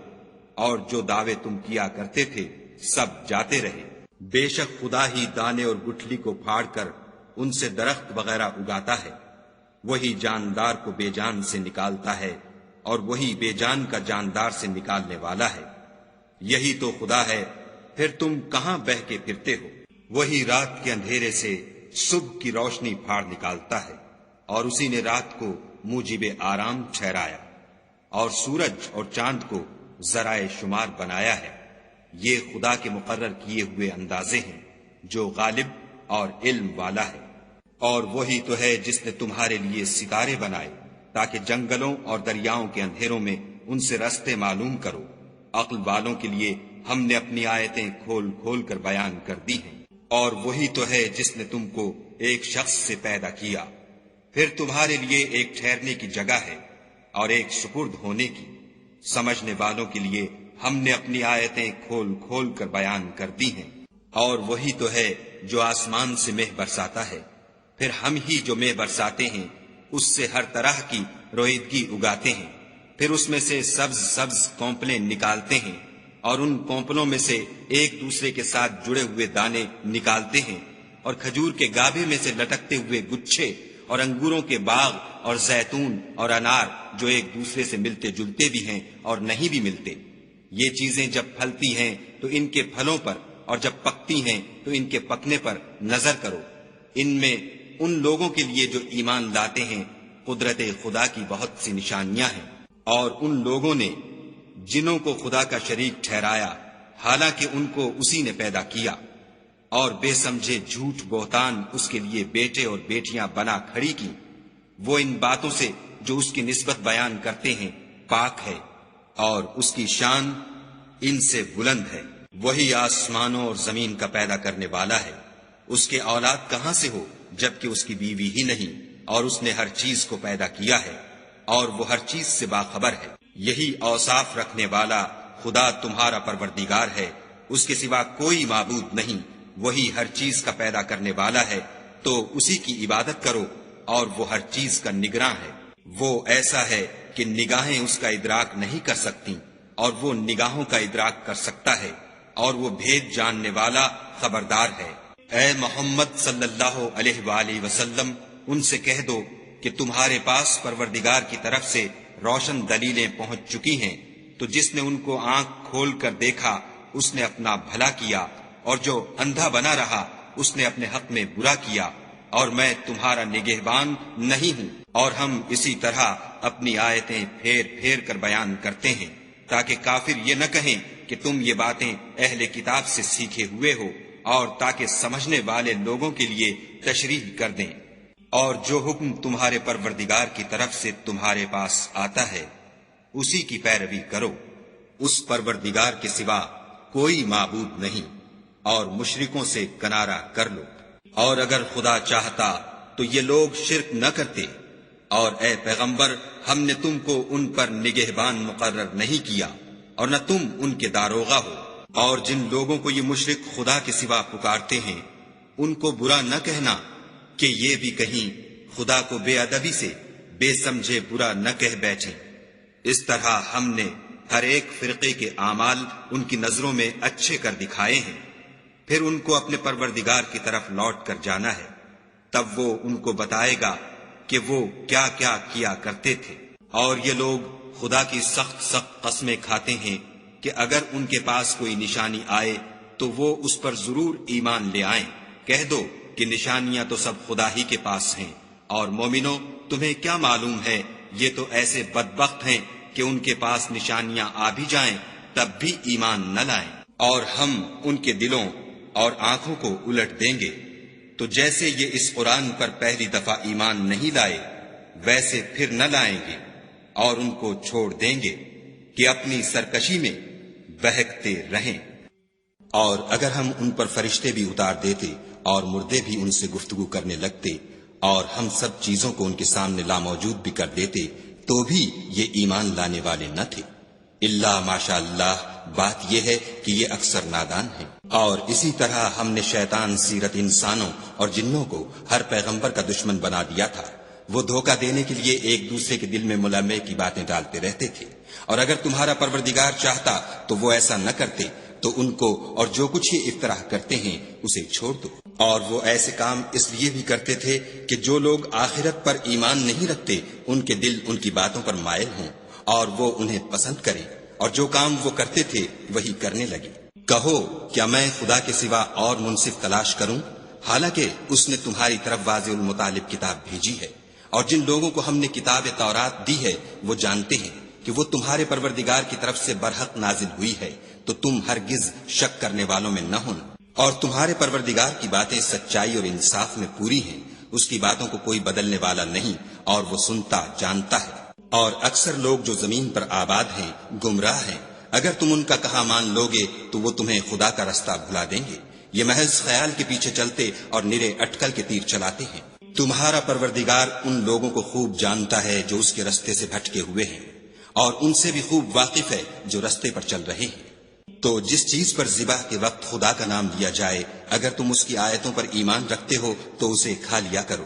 اور جو دعوے تم کیا کرتے تھے سب جاتے رہے۔ بے شک خدا ہی دانے اور گٹھلی کو پھاڑ کر ان سے درخت وغیرہ اگاتا ہے، وہی جاندار کو بے جان سے نکالتا ہے اور وہی بے جان کا جاندار سے نکالنے والا ہے۔ یہی تو خدا ہے، پھر تم کہاں بہ کے پھرتے ہو؟ وہی رات کے اندھیرے سے صبح کی روشنی پھاڑ نکالتا ہے، اور اسی نے رات کو موجب آرام ٹھہرایا اور سورج اور چاند کو ذرائع شمار بنایا ہے۔ یہ خدا کے مقرر کیے ہوئے اندازے ہیں جو غالب اور علم والا ہے۔ اور وہی تو ہے جس نے تمہارے لیے ستارے بنائے تاکہ جنگلوں اور دریاؤں کے اندھیروں میں ان سے رستے معلوم کرو۔ عقل والوں کے لیے ہم نے اپنی آیتیں کھول کھول کر بیان کر دی ہیں۔ اور وہی تو ہے جس نے تم کو ایک شخص سے پیدا کیا، پھر تمہارے لیے ایک ٹھہرنے کی جگہ ہے اور ایک سپرد ہونے کی۔ سمجھنے والوں کے لیے ہم نے اپنی آیتیں کھول کھول کر بیان کر دی ہیں۔ اور وہی تو ہے جو آسمان سے مہ برساتا ہے، پھر ہم ہی جو مہ برساتے ہیں اس سے ہر طرح کی رویدگی اگاتے ہیں، پھر اس میں سے سبز سبز کونپلیں نکالتے ہیں، اور ان پونپلوں میں سے ایک دوسرے کے ساتھ جڑے ہوئے دانے نکالتے ہیں، اور کھجور کے گابھے میں سے لٹکتے ہوئے گچھے، اور انگوروں کے باغ اور زیتون اور انار جو ایک دوسرے سے ملتے جلتے بھی ہیں اور نہیں بھی ملتے۔ یہ چیزیں جب پھلتی ہیں تو ان کے پھلوں پر، اور جب پکتی ہیں تو ان کے پکنے پر نظر کرو۔ ان میں ان لوگوں کے لیے جو ایمان لاتے ہیں قدرت خدا کی بہت سی نشانیاں ہیں، اور ان لوگوں نے جنوں کو خدا کا شریک ٹھہرایا حالانکہ ان کو اسی نے پیدا کیا، اور بے سمجھے جھوٹ بہتان اس کے لیے بیٹے اور بیٹیاں بنا کھڑی کی۔ وہ ان باتوں سے جو اس کی نسبت بیان کرتے ہیں پاک ہے، اور اس کی شان ان سے بلند ہے۔ وہی آسمانوں اور زمین کا پیدا کرنے والا ہے، اس کے اولاد کہاں سے ہو جبکہ اس کی بیوی ہی نہیں، اور اس نے ہر چیز کو پیدا کیا ہے، اور وہ ہر چیز سے باخبر ہے۔ یہی اوصاف رکھنے والا خدا تمہارا پروردگار ہے، اس کے سوا کوئی معبود نہیں۔ وہی ہر چیز کا پیدا کرنے والا ہے، تو اسی کی عبادت کرو، اور وہ ہر چیز کا نگراں ہے۔ وہ ایسا ہے کہ نگاہیں اس کا ادراک نہیں کر سکتی، اور وہ نگاہوں کا ادراک کر سکتا ہے، اور وہ بھید جاننے والا خبردار ہے۔ اے محمد صلی اللہ علیہ وآلہ وسلم، ان سے کہہ دو کہ تمہارے پاس پروردگار کی طرف سے روشن دلیلیں پہنچ چکی ہیں، تو جس نے ان کو آنکھ کھول کر دیکھا اس نے اپنا بھلا کیا، اور جو اندھا بنا رہا اس نے اپنے حق میں برا کیا، اور میں تمہارا نگہبان نہیں ہوں۔ اور ہم اسی طرح اپنی آیتیں پھیر پھیر کر بیان کرتے ہیں تاکہ کافر یہ نہ کہیں کہ تم یہ باتیں اہل کتاب سے سیکھے ہوئے ہو، اور تاکہ سمجھنے والے لوگوں کے لیے تشریح کر دیں۔ اور جو حکم تمہارے پروردگار کی طرف سے تمہارے پاس آتا ہے اسی کی پیروی کرو، اس پروردگار کے سوا کوئی معبود نہیں، اور مشرکوں سے کنارہ کر لو۔ اور اگر خدا چاہتا تو یہ لوگ شرک نہ کرتے، اور اے پیغمبر ہم نے تم کو ان پر نگہبان مقرر نہیں کیا، اور نہ تم ان کے داروغہ ہو۔ اور جن لوگوں کو یہ مشرک خدا کے سوا پکارتے ہیں ان کو برا نہ کہنا کہ یہ بھی کہیں خدا کو بے ادبی سے بے سمجھے برا نہ کہہ بیٹھیں۔ اس طرح ہم نے ہر ایک فرقے کے اعمال ان کی نظروں میں اچھے کر دکھائے ہیں، پھر ان کو اپنے پروردگار کی طرف لوٹ کر جانا ہے، تب وہ ان کو بتائے گا کہ وہ کیا کیا کیا کرتے تھے۔ اور یہ لوگ خدا کی سخت سخت قسمیں کھاتے ہیں کہ اگر ان کے پاس کوئی نشانی آئے تو وہ اس پر ضرور ایمان لے آئیں۔ کہہ دو کہ نشانیاں تو سب خدا ہی کے پاس ہیں، اور مومنو تمہیں کیا معلوم ہے یہ تو ایسے بدبخت ہیں کہ ان کے پاس نشانیاں آ بھی جائیں تب بھی ایمان نہ لائیں۔ اور ہم ان کے دلوں اور آنکھوں کو الٹ دیں گے، تو جیسے یہ اس قرآن پر پہلی دفعہ ایمان نہیں لائے ویسے پھر نہ لائیں گے، اور ان کو چھوڑ دیں گے کہ اپنی سرکشی میں بہکتے رہیں۔ اور اگر ہم ان پر فرشتے بھی اتار دیتے اور مردے بھی ان سے گفتگو کرنے لگتے، اور ہم سب چیزوں کو ان کے سامنے لاموجود بھی کر دیتے، تو بھی یہ ایمان لانے والے نہ تھے۔ الا ماشاء اللہ، بات یہ ہے کہ یہ اکثر نادان ہیں۔ اور اسی طرح ہم نے شیطان سیرت انسانوں اور جنوں کو ہر پیغمبر کا دشمن بنا دیا تھا۔ وہ دھوکہ دینے کے لیے ایک دوسرے کے دل میں ملمے کی باتیں ڈالتے رہتے تھے، اور اگر تمہارا پروردگار چاہتا تو وہ ایسا نہ کرتے، تو ان کو اور جو کچھ یہ افطراح کرتے ہیں اسے چھوڑ دو۔ اور وہ ایسے کام اس لیے بھی کرتے تھے کہ جو لوگ آخرت پر ایمان نہیں رکھتے ان کے دل ان کی باتوں پر مائل ہوں، اور وہ انہیں پسند کریں، اور جو کام وہ کرتے تھے وہی کرنے لگے۔ کہو کیا میں خدا کے سوا اور منصف تلاش کروں، حالانکہ اس نے تمہاری طرف واضح المطالب کتاب بھیجی ہے۔ اور جن لوگوں کو ہم نے کتاب تورات دی ہے وہ جانتے ہیں کہ وہ تمہارے پروردگار کی طرف سے برحق نازل ہوئی ہے، تو تم ہرگز شک کرنے والوں میں نہ ہونا۔ اور تمہارے پروردگار کی باتیں سچائی اور انصاف میں پوری ہیں، اس کی باتوں کو کوئی بدلنے والا نہیں، اور وہ سنتا جانتا ہے۔ اور اکثر لوگ جو زمین پر آباد ہیں گمراہ ہیں، اگر تم ان کا کہا مان لوگے تو وہ تمہیں خدا کا رستہ بھلا دیں گے۔ یہ محض خیال کے پیچھے چلتے اور نرے اٹکل کے تیر چلاتے ہیں۔ تمہارا پروردگار ان لوگوں کو خوب جانتا ہے جو اس کے رستے سے بھٹکے ہوئے ہیں، اور ان سے بھی خوب واقف ہے جو رستے پر چل رہے ہیں۔ تو جس چیز پر ذبح کے وقت خدا کا نام لیا جائے، اگر تم اس کی آیتوں پر ایمان رکھتے ہو تو اسے کھا لیا کرو۔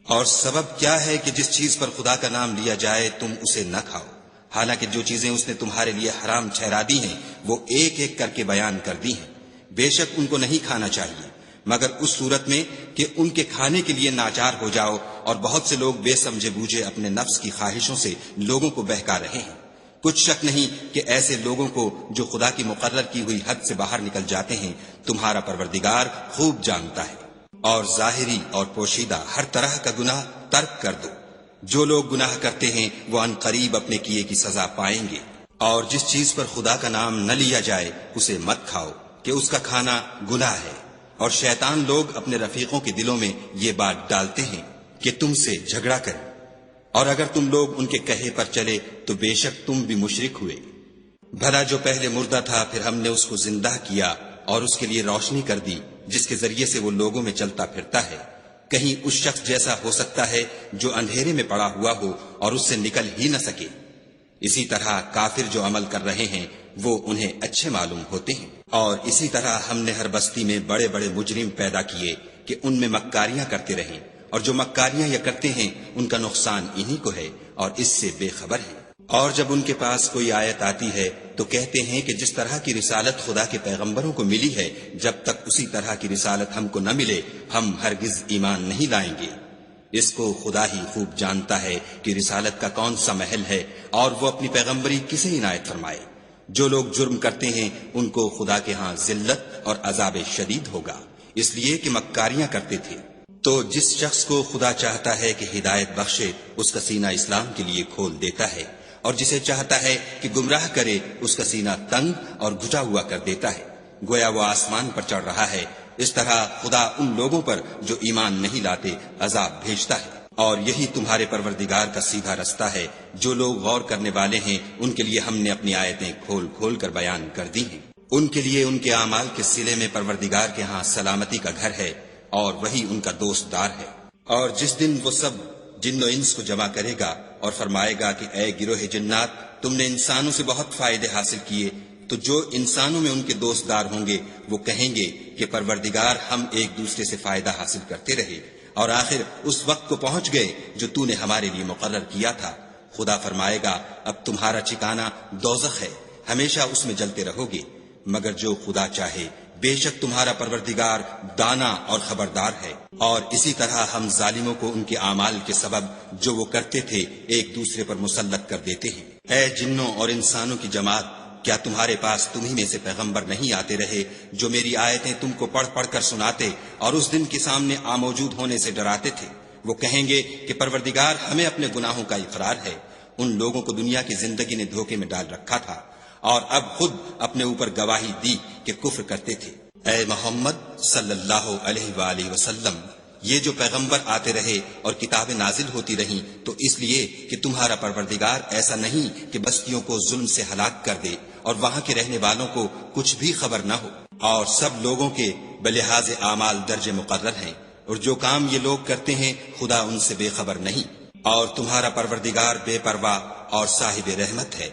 اور سبب کیا ہے کہ جس چیز پر خدا کا نام لیا جائے تم اسے نہ کھاؤ؟ حالانکہ جو چیزیں اس نے تمہارے لیے حرام ٹھہرا دی ہیں وہ ایک ایک کر کے بیان کر دی ہیں۔ بے شک ان کو نہیں کھانا چاہیے مگر اس صورت میں کہ ان کے کھانے کے لیے ناچار ہو جاؤ، اور بہت سے لوگ بے سمجھے بوجھے اپنے نفس کی خواہشوں سے لوگوں کو بہکا رہے ہیں۔ کچھ شک نہیں کہ ایسے لوگوں کو جو خدا کی مقرر کی ہوئی حد سے باہر نکل جاتے ہیں تمہارا پروردگار خوب جانتا ہے۔ اور ظاہری اور پوشیدہ ہر طرح کا گناہ ترک کر دو۔ جو لوگ گناہ کرتے ہیں وہ ان قریب اپنے کیے کی سزا پائیں گے۔ اور جس چیز پر خدا کا نام نہ لیا جائے اسے مت کھاؤ کہ اس کا کھانا گناہ ہے۔ اور شیطان لوگ اپنے رفیقوں کے دلوں میں یہ بات ڈالتے ہیں کہ تم سے جھگڑا کریں، اور اگر تم لوگ ان کے کہے پر چلے تو بے شک تم بھی مشرک ہوئے۔ بھلا جو پہلے مردہ تھا پھر ہم نے اس کو زندہ کیا اور اس کے لیے روشنی کر دی جس کے ذریعے سے وہ لوگوں میں چلتا پھرتا ہے، کہیں اس شخص جیسا ہو سکتا ہے جو اندھیرے میں پڑا ہوا ہو اور اس سے نکل ہی نہ سکے۔ اسی طرح کافر جو عمل کر رہے ہیں وہ انہیں اچھے معلوم ہوتے ہیں۔ اور اسی طرح ہم نے ہر بستی میں بڑے بڑے مجرم پیدا کیے کہ ان میں مکاریاں کرتے رہیں، اور جو مکاریاں یہ کرتے ہیں ان کا نقصان انہی کو ہے اور اس سے بے خبر ہیں۔ اور جب ان کے پاس کوئی آیت آتی ہے تو کہتے ہیں کہ جس طرح کی رسالت خدا کے پیغمبروں کو ملی ہے جب تک اسی طرح کی رسالت ہم کو نہ ملے ہم ہرگز ایمان نہیں لائیں گے۔ اس کو خدا ہی خوب جانتا ہے کہ رسالت کا کون سا محل ہے اور وہ اپنی پیغمبری کسے عنایت فرمائے۔ جو لوگ جرم کرتے ہیں ان کو خدا کے ہاں ذلت اور عذاب شدید ہوگا، اس لیے کہ مکاریاں کرتے تھے۔ تو جس شخص کو خدا چاہتا ہے کہ ہدایت بخشے اس کا سینہ اسلام کے لیے کھول دیتا ہے، اور جسے چاہتا ہے کہ گمراہ کرے اس کا سینہ تنگ اور گھٹا ہوا کر دیتا ہے، گویا وہ آسمان پر چڑھ رہا ہے۔ اس طرح خدا ان لوگوں پر جو ایمان نہیں لاتے عذاب بھیجتا ہے۔ اور یہی تمہارے پروردگار کا سیدھا رستہ ہے۔ جو لوگ غور کرنے والے ہیں ان کے لیے ہم نے اپنی آیتیں کھول کھول کر بیان کر دی ہیں۔ ان کے لیے ان کے اعمال کے صلے میں پروردگار کے ہاں سلامتی کا گھر ہے اور وہی ان کا دوست دار ہے۔ اور جس دن وہ سب جن و انس کو جمع کرے گا اور فرمائے گا کہ اے گروہ جنات، تم نے انسانوں سے بہت فائدے حاصل کیے، تو جو انسانوں میں ان کے دوست دار ہوں گے وہ کہیں گے کہ پروردگار ہم ایک دوسرے سے فائدہ حاصل کرتے رہے اور آخر اس وقت کو پہنچ گئے جو تو نے ہمارے لیے مقرر کیا تھا۔ خدا فرمائے گا اب تمہارا ٹھکانہ دوزخ ہے، ہمیشہ اس میں جلتے رہو گے، مگر جو خدا چاہے، بے شک تمہارا پروردگار دانا اور خبردار ہے۔ اور اسی طرح ہم ظالموں کو ان کے اعمال کے سبب جو وہ کرتے تھے ایک دوسرے پر مسلط کر دیتے ہیں۔ اے جنوں اور انسانوں کی جماعت، کیا تمہارے پاس تمہیں میں سے پیغمبر نہیں آتے رہے جو میری آیتیں تم کو پڑھ پڑھ کر سناتے اور اس دن کے سامنے موجود ہونے سے ڈراتے تھے؟ وہ کہیں گے کہ پروردگار ہمیں اپنے گناہوں کا اقرار ہے۔ ان لوگوں کو دنیا کی زندگی نے دھوکے میں ڈال رکھا تھا اور اب خود اپنے اوپر گواہی دی کہ کفر کرتے تھے۔ اے محمد صلی اللہ علیہ وآلہ وسلم، یہ جو پیغمبر آتے رہے اور کتابیں نازل ہوتی رہیں تو اس لیے کہ تمہارا پروردگار ایسا نہیں کہ بستیوں کو ظلم سے ہلاک کر دے اور وہاں کے رہنے والوں کو کچھ بھی خبر نہ ہو، اور سب لوگوں کے بلحاظ اعمال درجے مقرر ہیں، اور جو کام یہ لوگ کرتے ہیں خدا ان سے بے خبر نہیں۔ اور تمہارا پروردگار بے پرواہ اور صاحب رحمت ہے،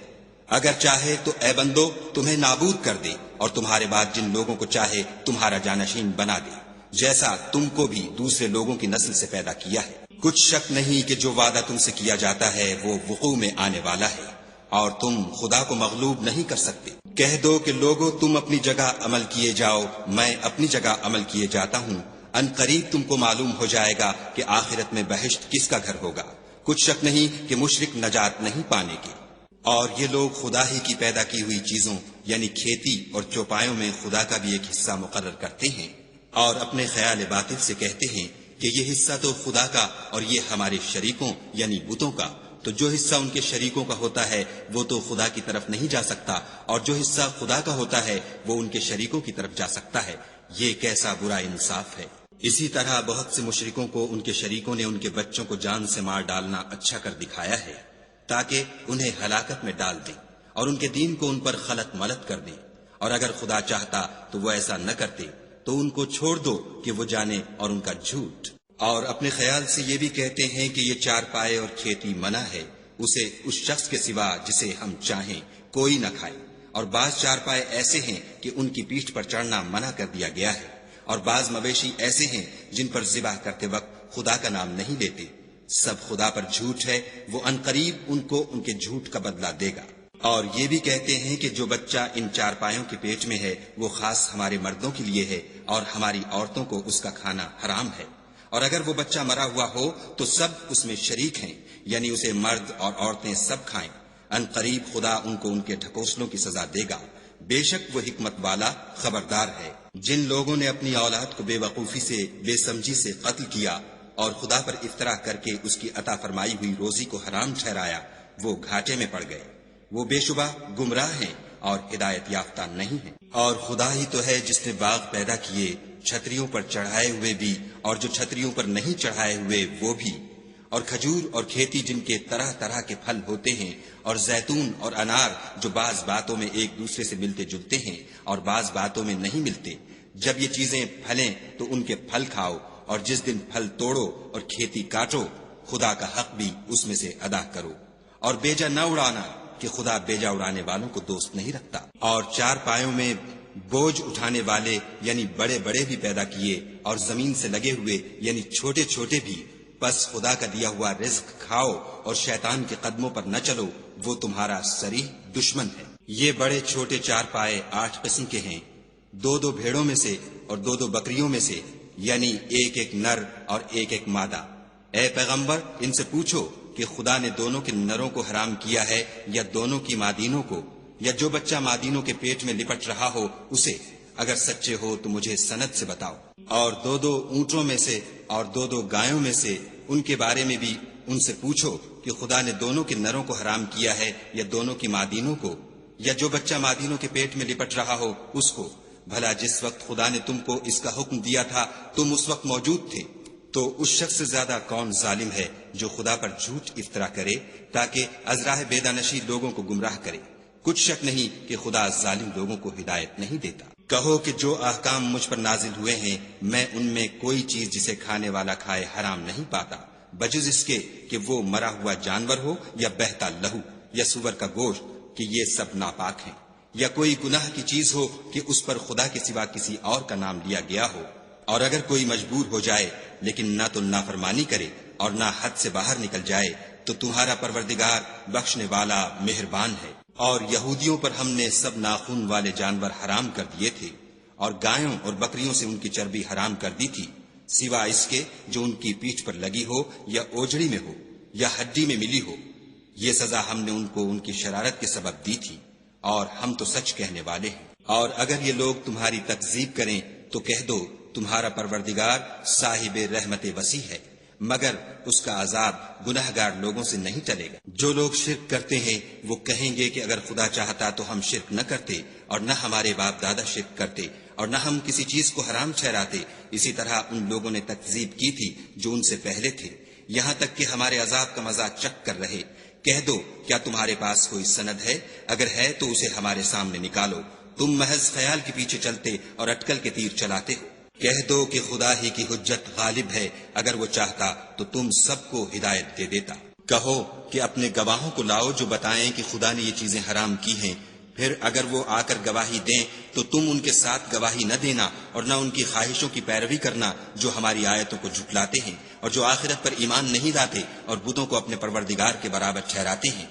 اگر چاہے تو اے بندو تمہیں نابود کر دے اور تمہارے بعد جن لوگوں کو چاہے تمہارا جانشین بنا دے، جیسا تم کو بھی دوسرے لوگوں کی نسل سے پیدا کیا ہے۔ کچھ شک نہیں کہ جو وعدہ تم سے کیا جاتا ہے وہ وقوع میں آنے والا ہے، اور تم خدا کو مغلوب نہیں کر سکتے۔ کہہ دو کہ لوگو تم اپنی جگہ عمل کیے جاؤ، میں اپنی جگہ عمل کیے جاتا ہوں، ان قریب تم کو معلوم ہو جائے گا کہ آخرت میں بہشت کس کا گھر ہوگا۔ کچھ شک نہیں کہ مشرک نجات نہیں پانے کے۔ اور یہ لوگ خدا ہی کی پیدا کی ہوئی چیزوں یعنی کھیتی اور چوپایوں میں خدا کا بھی ایک حصہ مقرر کرتے ہیں، اور اپنے خیال باطل سے کہتے ہیں کہ یہ حصہ تو خدا کا اور یہ ہمارے شریکوں یعنی بتوں کا، تو جو حصہ ان کے شریکوں کا ہوتا ہے وہ تو خدا کی طرف نہیں جا سکتا، اور جو حصہ خدا کا ہوتا ہے وہ ان کے شریکوں کی طرف جا سکتا ہے۔ یہ کیسا برا انصاف ہے۔ اسی طرح بہت سے مشرکوں کو ان کے شریکوں نے ان کے بچوں کو جان سے مار ڈالنا اچھا کر دکھایا ہے تاکہ انہیں ہلاکت میں ڈال دیں اور ان کے دین کو ان پر خلط ملط کر دیں، اور اگر خدا چاہتا تو وہ ایسا نہ کرتے، تو ان کو چھوڑ دو کہ وہ جانے اور ان کا جھوٹ۔ اور اپنے خیال سے یہ بھی کہتے ہیں کہ یہ چار پائے اور کھیتی منع ہے، اسے اس شخص کے سوا جسے ہم چاہیں کوئی نہ کھائے، اور بعض چار پائے ایسے ہیں کہ ان کی پیٹھ پر چڑھنا منع کر دیا گیا ہے، اور بعض مویشی ایسے ہیں جن پر ذبح کرتے وقت خدا کا نام نہیں لیتے، سب خدا پر جھوٹ ہے، وہ عنقریب ان کو ان کے جھوٹ کا بدلہ دے گا۔ اور یہ بھی کہتے ہیں کہ جو بچہ ان چار پایوں کے پیٹ میں ہے وہ خاص ہمارے مردوں کے لیے ہے اور ہماری عورتوں کو اس کا کھانا حرام ہے، اور اگر وہ بچہ مرا ہوا ہو تو سب اس میں شریک ہیں، یعنی اسے مرد اور عورتیں سب کھائیں۔ عنقریب خدا ان کو ان کے ڈھکوسلوں کی سزا دے گا، بے شک وہ حکمت والا خبردار ہے۔ جن لوگوں نے اپنی اولاد کو بے وقوفی سے، بے سمجھی سے قتل کیا اور خدا پر افطرا کر کے اس کی عطا فرمائی ہوئی روزی کو حرام ٹھہرایا، وہ گھاٹے میں پڑ گئے، وہ بے شبہ گمراہ ہیں اور ہدایت یافتہ نہیں ہیں۔ اور خدا ہی تو ہے جس نے باغ پیدا کیے، چھتریوں پر چڑھائے ہوئے بھی اور جو چھتریوں پر نہیں چڑھائے ہوئے وہ بھی، اور کھجور اور کھیتی جن کے طرح طرح کے پھل ہوتے ہیں، اور زیتون اور انار جو بعض باتوں میں ایک دوسرے سے ملتے جلتے ہیں اور بعض باتوں میں نہیں ملتے۔ جب یہ چیزیں پھلیں تو ان کے پھل کھاؤ، اور جس دن پھل توڑو اور کھیتی کاٹو، خدا کا حق بھی اس میں سے ادا کرو، اور بیجا نہ اڑانا کہ خدا بیجا اڑانے والوں کو دوست نہیں رکھتا۔ اور چار پایوں میں بوجھ اٹھانے والے یعنی بڑے بڑے بھی پیدا کیے، اور زمین سے لگے ہوئے یعنی چھوٹے چھوٹے بھی، بس خدا کا دیا ہوا رزق کھاؤ اور شیطان کے قدموں پر نہ چلو، وہ تمہارا صریح دشمن ہے۔ یہ بڑے چھوٹے چار پائے 8 قسم کے ہیں، 2 بھیڑوں میں سے اور 2 بکریوں میں سے، یعنی ایک نر اور ایک مادہ۔ اے پیغمبر ان سے پوچھو کہ خدا نے دونوں کے نروں کو حرام کیا ہے یا دونوں کی مادینوں کو، یا جو بچہ مادینوں کے پیٹ میں لپٹ رہا ہو اسے؟ اگر سچے ہو تو مجھے سند سے بتاؤ۔ اور 2 اونٹوں میں سے اور 2 گایوں میں سے، ان کے بارے میں بھی ان سے پوچھو کہ خدا نے دونوں کے نروں کو حرام کیا ہے یا دونوں کی مادینوں کو، یا جو بچہ مادینوں کے پیٹ میں لپٹ رہا ہو اس کو؟ بھلا جس وقت خدا نے تم کو اس کا حکم دیا تھا تم اس وقت موجود تھے؟ تو اس شخص سے زیادہ کون ظالم ہے جو خدا پر جھوٹ افطرا کرے تاکہ از راہ بیدانشی لوگوں کو گمراہ کرے؟ کچھ شک نہیں کہ خدا ظالم لوگوں کو ہدایت نہیں دیتا۔ کہو کہ جو احکام مجھ پر نازل ہوئے ہیں میں ان میں کوئی چیز جسے کھانے والا کھائے حرام نہیں پاتا، بجز اس کے کہ وہ مرا ہوا جانور ہو یا بہتا لہو یا سور کا گوشت، کہ یہ سب ناپاک ہیں، یا کوئی گناہ کی چیز ہو کہ اس پر خدا کے سوا کسی اور کا نام لیا گیا ہو۔ اور اگر کوئی مجبور ہو جائے لیکن نہ تو نافرمانی کرے اور نہ حد سے باہر نکل جائے تو تمہارا پروردگار بخشنے والا مہربان ہے۔ اور یہودیوں پر ہم نے سب ناخون والے جانور حرام کر دیے تھے، اور گایوں اور بکریوں سے ان کی چربی حرام کر دی تھی، سوا اس کے جو ان کی پیٹھ پر لگی ہو یا اوجڑی میں ہو یا ہڈی میں ملی ہو۔ یہ سزا ہم نے ان کو ان کی شرارت کے سبب دی تھی، اور ہم تو سچ کہنے والے ہیں۔ اور اگر یہ لوگ تمہاری تکذیب کریں تو کہہ دو تمہارا پروردگار صاحب رحمت وسیع ہے، مگر اس کا عذاب گناہگار لوگوں سے نہیں ٹلے گا۔ جو لوگ شرک کرتے ہیں وہ کہیں گے کہ اگر خدا چاہتا تو ہم شرک نہ کرتے، اور نہ ہمارے باپ دادا شرک کرتے، اور نہ ہم کسی چیز کو حرام ٹھہراتے۔ اسی طرح ان لوگوں نے تکذیب کی تھی جو ان سے پہلے تھے، یہاں تک کہ ہمارے عذاب کا مذاق چکھ کر رہے۔ کہہ دو کیا تمہارے پاس کوئی سند ہے؟ اگر ہے تو اسے ہمارے سامنے نکالو، تم محض خیال کے پیچھے چلتے اور اٹکل کے تیر چلاتے ہو۔ کہہ دو کہ خدا ہی کی حجت غالب ہے، اگر وہ چاہتا تو تم سب کو ہدایت دے دیتا۔ کہو کہ اپنے گواہوں کو لاؤ جو بتائیں کہ خدا نے یہ چیزیں حرام کی ہیں، پھر اگر وہ آ کر گواہی دیں تو تم ان کے ساتھ گواہی نہ دینا اور نہ ان کی خواہشوں کی پیروی کرنا جو ہماری آیتوں کو جھٹلاتے ہیں اور جو آخرت پر ایمان نہیں لاتے اور بتوں کو اپنے پروردگار کے برابر ٹھہراتے ہیں۔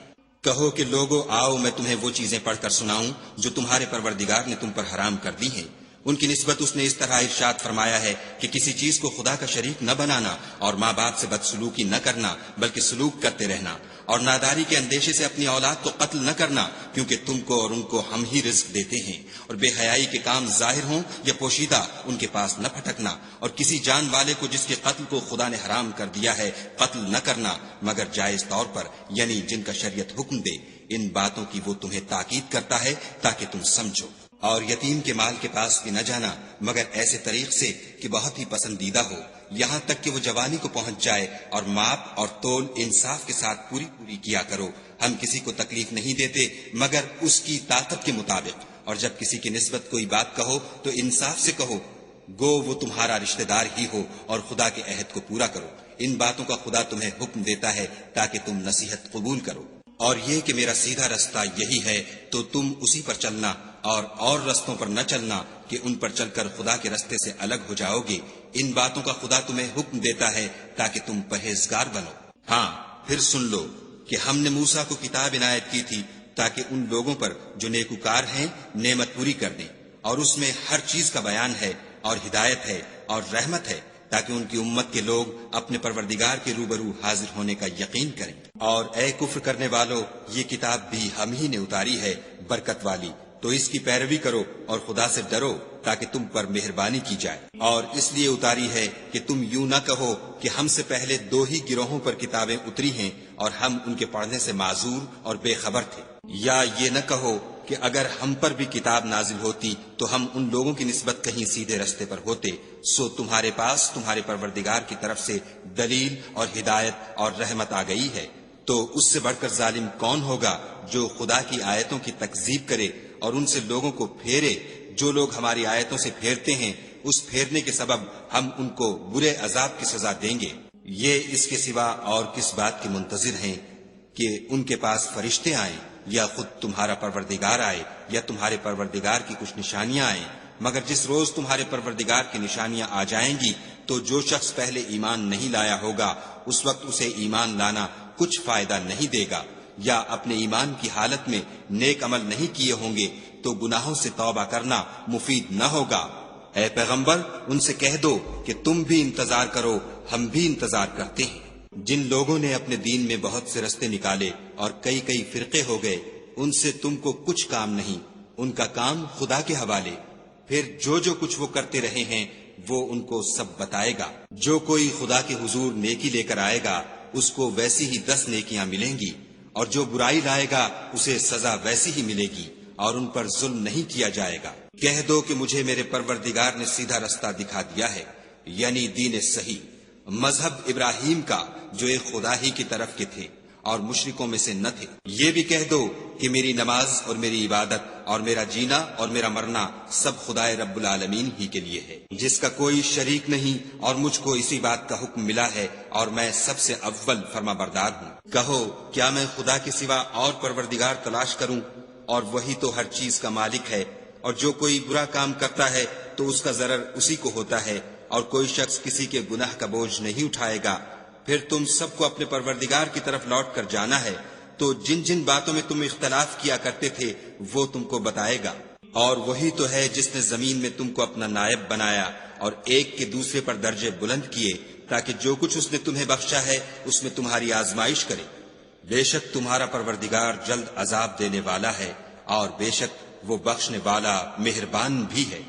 کہو کہ لوگو آؤ میں تمہیں وہ چیزیں پڑھ کر سناؤں جو تمہارے پروردگار نے تم پر حرام کر دی ہیں۔ ان کی نسبت اس نے اس طرح ارشاد فرمایا ہے کہ کسی چیز کو خدا کا شریک نہ بنانا، اور ماں باپ سے بدسلوکی نہ کرنا بلکہ سلوک کرتے رہنا، اور ناداری کے اندیشے سے اپنی اولاد کو قتل نہ کرنا، کیونکہ تم کو اور ان کو ہم ہی رزق دیتے ہیں، اور بے حیائی کے کام ظاہر ہوں یا پوشیدہ ان کے پاس نہ پھٹکنا، اور کسی جان والے کو جس کے قتل کو خدا نے حرام کر دیا ہے قتل نہ کرنا مگر جائز طور پر، یعنی جن کا شریعت حکم دے۔ ان باتوں کی وہ تمہیں تاکید کرتا ہے تاکہ تم سمجھو۔ اور یتیم کے مال کے پاس بھی نہ جانا مگر ایسے طریق سے کہ بہت ہی پسندیدہ ہو، یہاں تک کہ وہ جوانی کو پہنچ جائے، اور ماپ اور تول انصاف کے ساتھ پوری کیا کرو۔ ہم کسی کو تکلیف نہیں دیتے مگر اس کی طاقت کے مطابق، اور جب کسی کی نسبت کوئی بات کہو تو انصاف سے کہو، گو وہ تمہارا رشتہ دار ہی ہو، اور خدا کے عہد کو پورا کرو۔ ان باتوں کا خدا تمہیں حکم دیتا ہے تاکہ تم نصیحت قبول کرو۔ اور یہ کہ میرا سیدھا رستہ یہی ہے تو تم اسی پر چلنا، اور رستوں پر نہ چلنا کہ ان پر چل کر خدا کے رستے سے الگ ہو جاؤ گے۔ ان باتوں کا خدا تمہیں حکم دیتا ہے تاکہ تم پرہیزگار بنو۔ ہاں پھر سن لو کہ ہم نے موسیٰ کو کتاب عنایت کی تھی تاکہ ان لوگوں پر جو نیکوکار ہیں نعمت پوری کر دیں، اور اس میں ہر چیز کا بیان ہے اور ہدایت ہے اور رحمت ہے، تاکہ ان کی امت کے لوگ اپنے پروردگار کے روبرو حاضر ہونے کا یقین کریں۔ اور اے کفر کرنے والو، یہ کتاب بھی ہم ہی نے اتاری ہے برکت والی، تو اس کی پیروی کرو اور خدا سے ڈرو تاکہ تم پر مہربانی کی جائے۔ اور اس لیے اتاری ہے کہ تم یوں نہ کہو کہ ہم سے پہلے 2 ہی گروہوں پر کتابیں اتری ہیں اور ہم ان کے پڑھنے سے معذور اور بے خبر تھے، یا یہ نہ کہو کہ اگر ہم پر بھی کتاب نازل ہوتی تو ہم ان لوگوں کی نسبت کہیں سیدھے رستے پر ہوتے، سو تمہارے پاس تمہارے پروردگار کی طرف سے دلیل اور ہدایت اور رحمت آ گئی ہے، تو اس سے بڑھ کر ظالم کون ہوگا جو خدا کی آیتوں کی تکذیب کرے اور ان سے لوگوں کو پھیرے۔ جو لوگ ہماری آیتوں سے پھیرتے ہیں اس پھیرنے کے سبب ہم ان کو برے عذاب کی سزا دیں گے۔ یہ اس کے سوا اور کس بات کے منتظر ہیں کہ ان کے پاس فرشتے آئیں یا خود تمہارا پروردگار آئے یا تمہارے پروردگار کی کچھ نشانیاں آئیں، مگر جس روز تمہارے پروردگار کی نشانیاں آ جائیں گی تو جو شخص پہلے ایمان نہیں لایا ہوگا اس وقت اسے ایمان لانا کچھ فائدہ نہیں دے گا، یا اپنے ایمان کی حالت میں نیک عمل نہیں کیے ہوں گے تو گناہوں سے توبہ کرنا مفید نہ ہوگا۔ اے پیغمبر ان سے کہہ دو کہ تم بھی انتظار کرو، ہم بھی انتظار کرتے ہیں۔ جن لوگوں نے اپنے دین میں بہت سے رستے نکالے اور کئی فرقے ہو گئے، ان سے تم کو کچھ کام نہیں، ان کا کام خدا کے حوالے، پھر جو کچھ وہ کرتے رہے ہیں وہ ان کو سب بتائے گا۔ جو کوئی خدا کے حضور نیکی لے کر آئے گا اس کو ویسی ہی 10 نیکیاں ملیں گی، اور جو برائی لائے گا اسے سزا ویسی ہی ملے گی، اور ان پر ظلم نہیں کیا جائے گا۔ کہہ دو کہ مجھے میرے پروردگار نے سیدھا رستہ دکھا دیا ہے، یعنی دین صحیح، مذہب ابراہیم کا جو ایک خدا ہی کی طرف کے تھے اور مشرکوں میں سے نہ تھے۔ یہ بھی کہہ دو کہ میری نماز اور میری عبادت اور میرا جینا اور میرا مرنا سب خدائے رب العالمین ہی کے لیے ہے، جس کا کوئی شریک نہیں، اور مجھ کو اسی بات کا حکم ملا ہے اور میں سب سے اول فرما بردار ہوں۔ کہو کیا میں خدا کے سوا اور پروردگار تلاش کروں، اور وہی تو ہر چیز کا مالک ہے، اور جو کوئی برا کام کرتا ہے تو اس کا ضرر اسی کو ہوتا ہے، اور کوئی شخص کسی کے گناہ کا بوجھ نہیں اٹھائے گا۔ پھر تم سب کو اپنے پروردگار کی طرف لوٹ کر جانا ہے، تو جن باتوں میں تم اختلاف کیا کرتے تھے وہ تم کو بتائے گا۔ اور وہی تو ہے جس نے زمین میں تم کو اپنا نائب بنایا اور ایک کے دوسرے پر درجے بلند کیے، تاکہ جو کچھ اس نے تمہیں بخشا ہے اس میں تمہاری آزمائش کرے۔ بے شک تمہارا پروردگار جلد عذاب دینے والا ہے، اور بے شک وہ بخشنے والا مہربان بھی ہے۔